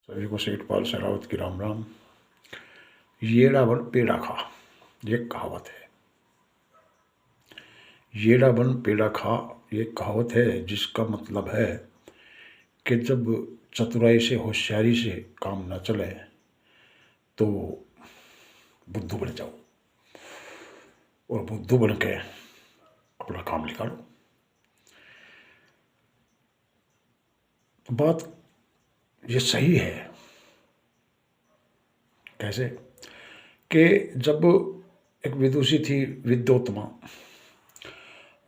सभी को सेठपाल शेरावत की राम राम। येड़ा बन पेड़ा खा, ये कहावत है। येड़ा बन पेड़ा खा, ये कहावत है, जिसका मतलब है कि जब चतुराई से होशियारी से काम न चले तो बुद्धू बन जाओ और बुद्धू बन के अपना काम निकालो। तो बात ये सही है। कैसे कि जब एक विदुषी थी विद्योत्तमा,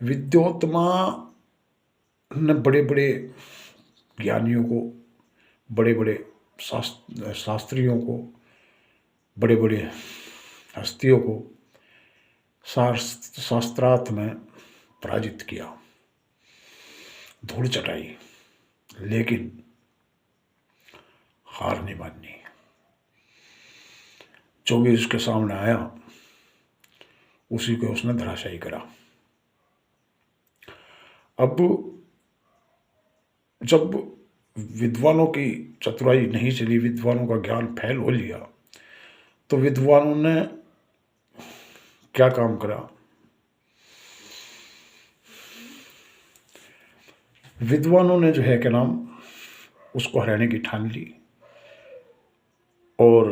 विद्योत्तमा ने बड़े बड़े ज्ञानियों को, बड़े बड़े शास्त्रियों को, बड़े बड़े हस्तियों को शास्त्रार्थ में पराजित किया, धूल चटाई, लेकिन हार नहीं मानी। जो भी उसके सामने आया उसी को उसने धराशायी करा। अब जब विद्वानों की चतुराई नहीं चली, विद्वानों का ज्ञान फैल हो लिया, तो विद्वानों ने क्या काम करा? विद्वानों ने जो है क्या नाम उसको हराने की ठान ली और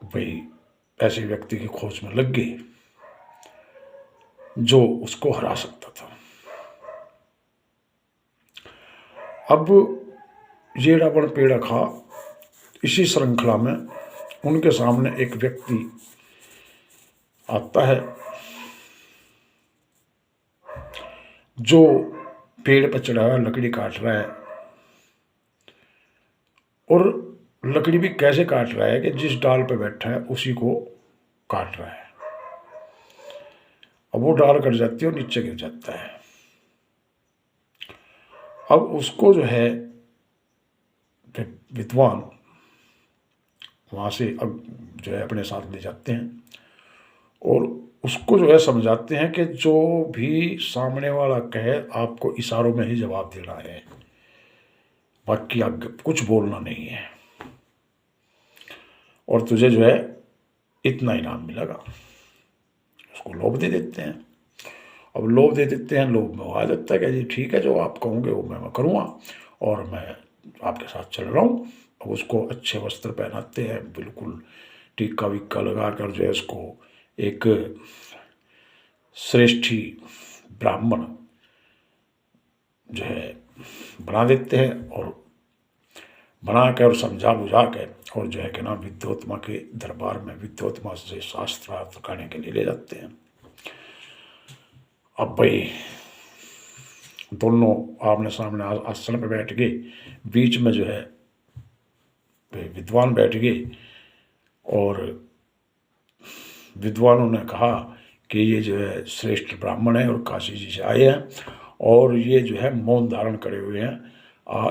भाई ऐसे व्यक्ति की खोज में लग गए जो उसको हरा सकता था। अब ये रावण पेड़ा खा, इसी श्रृंखला में उनके सामने एक व्यक्ति आता है जो पेड़ पर चढ़ा हुआ लकड़ी काट रहा है, और लकड़ी भी कैसे काट रहा है कि जिस डाल पर बैठा है उसी को काट रहा है। अब वो डाल कट जाती है और नीचे गिर जाता है। अब उसको जो है विद्वान वहाँ से अब जो है अपने साथ ले जाते हैं और उसको जो है समझाते हैं कि जो भी सामने वाला कहे आपको इशारों में ही जवाब देना है, बाकी आगे कुछ बोलना नहीं है, और तुझे जो है इतना इनाम मिलेगा। उसको लोभ दे देते हैं। अब लोभ दे देते हैं, लोभ में वो आ जाता है कि जी ठीक है, जो आप कहोगे वो मैं करूँगा और मैं आपके साथ चल रहा हूँ। अब उसको अच्छे वस्त्र पहनाते हैं, बिल्कुल टीका विक्का लगा कर जो है उसको एक श्रेष्ठी ब्राह्मण जो है बना देते हैं, और बना के और समझा बुझा के और जो है कि ना विद्योत्तमा के दरबार में विद्योत्तमा से शास्त्रार्थ करने के लिए ले जाते हैं। अब भाई दोनों आमने सामने आसन पर बैठ गए, बीच में जो है विद्वान बैठ गए और विद्वानों ने कहा कि ये जो है श्रेष्ठ ब्राह्मण है और काशी जी से आए हैं और ये जो है मौन धारण करे हुए हैं,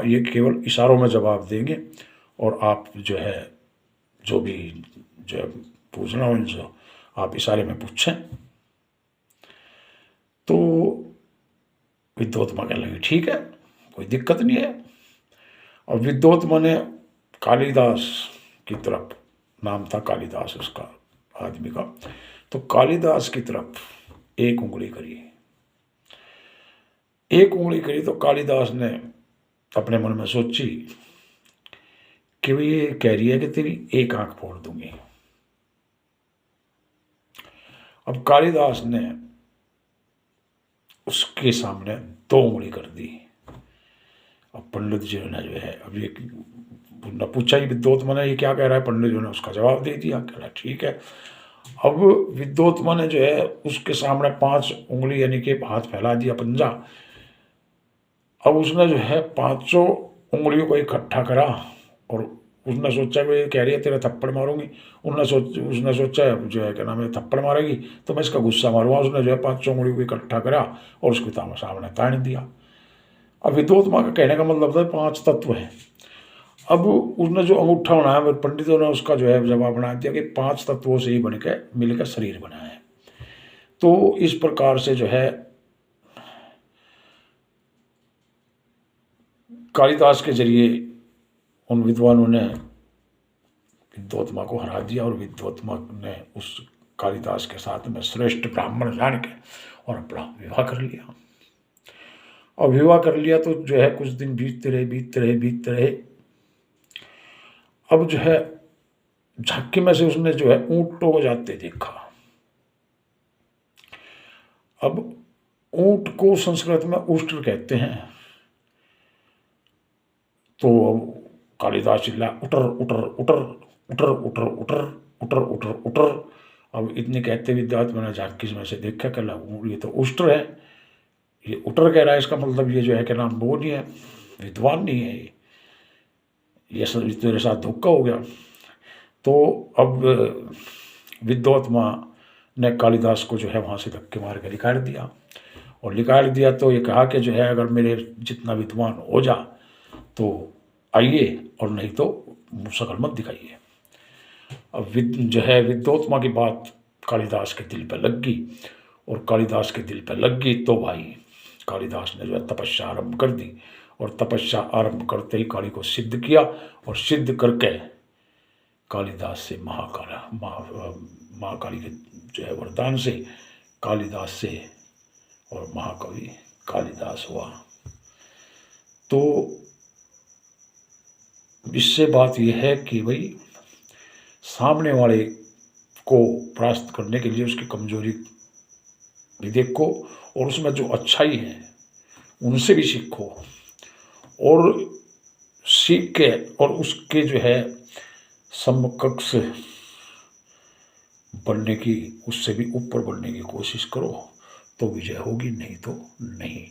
ये केवल इशारों में जवाब देंगे और आप जो है जो भी जो है पूछना हो इनसे आप इशारे में पूछें। तो विद्योत्तमा कहने लगी ठीक है, कोई दिक्कत नहीं है। और विद्योत्तमा ने कालिदास की तरफ, नाम था कालिदास उसका आदमी का, तो कालिदास की तरफ एक उंगली करी। एक उंगली करी तो कालिदास ने अपने मन में सोची कि वो ये कह रही है कि तेरी एक आंख फोड़ दूंगी। अब कालिदास ने उसके सामने दो उंगली कर दी। अब पंडित जी ने जो है अब ये न पूछा ही विद्योत्तमा ने ये क्या कह रहा है, पंडित जी ने उसका जवाब दे दिया, कह रहा ठीक है। अब विद्योत्तमा ने जो है उसके सामने 5 उंगली यानी कि हाथ फैला दिया, पंजा। अब उसने जो है 5 उंगलियों को इकट्ठा करा और उसने सोचा कि ये कह रही है तेरा थप्पड़ मारूंगी। उसने सोचा जो है क्या नाम है थप्पड़ मारेगी तो मैं इसका गुस्सा मारूंगा। उसने जो है 5 उंगलियों को इकट्ठा करा और उसके सामने तान दिया। अब विद्योत्तमा का कहने का मतलब था 5 तत्व है। अब उसने जो अंगूठा बनाया, पंडितों ने उसका जो है जवाब बना दिया कि 5 तत्वों से ही बन के मिलकर शरीर बना है। तो इस प्रकार से जो है कालिदास के जरिए उन विद्वानों ने विद्वोत्मा को हरा दिया और विद्वोत्मा ने उस कालिदास के साथ में श्रेष्ठ ब्राह्मण जान के और अपना विवाह कर लिया। और विवाह कर लिया तो जो है कुछ दिन बीतते रहे। अब जो है झांकी में से उसने जो है ऊँटों को जाते देखा। अब ऊँट को संस्कृत में उष्ट्र कहते हैं। तो अब कालिदास चिल्ला, उटर उटर उटर उटर उटर उटर उटर उटर उटर। अब इतने कहते विद्यार्थी मैंने झांकी में से देखा, कहला ये तो उष्ट्र है, ये उटर कह रहा है, इसका मतलब ये जो है क्या नाम वो नहीं है, विद्वान नहीं है, ये सब तेरे साथ धोखा हो गया। तो अब विद्वोत्मा ने कालिदास को जो है वहाँ से धक्के मार के निकाल दिया। और निकाल दिया तो ये कहा कि जो है अगर मेरे जितना विद्वान हो जा तो आइए, और नहीं तो शकल मत दिखाइए। अब जो है विद्वोत्मा की बात कालिदास के दिल पर लग गई, और कालिदास के दिल पर लग गई तो भाई कालिदास ने जो है तपस्या आरंभ कर दी। और तपस्या आरंभ करते ही काली को सिद्ध किया, और सिद्ध करके कालिदास से महाकाली के जो है वरदान से कालिदास से और महाकवि कालिदास हुआ। तो इससे बात यह है कि भाई सामने वाले को परास्त करने के लिए उसकी कमजोरी भी देखो, और उसमें जो अच्छाई है उनसे भी सीखो, और सीख के और उसके जो है समकक्ष बनने की, उससे भी ऊपर बढ़ने की कोशिश करो, तो विजय होगी, नहीं तो नहीं।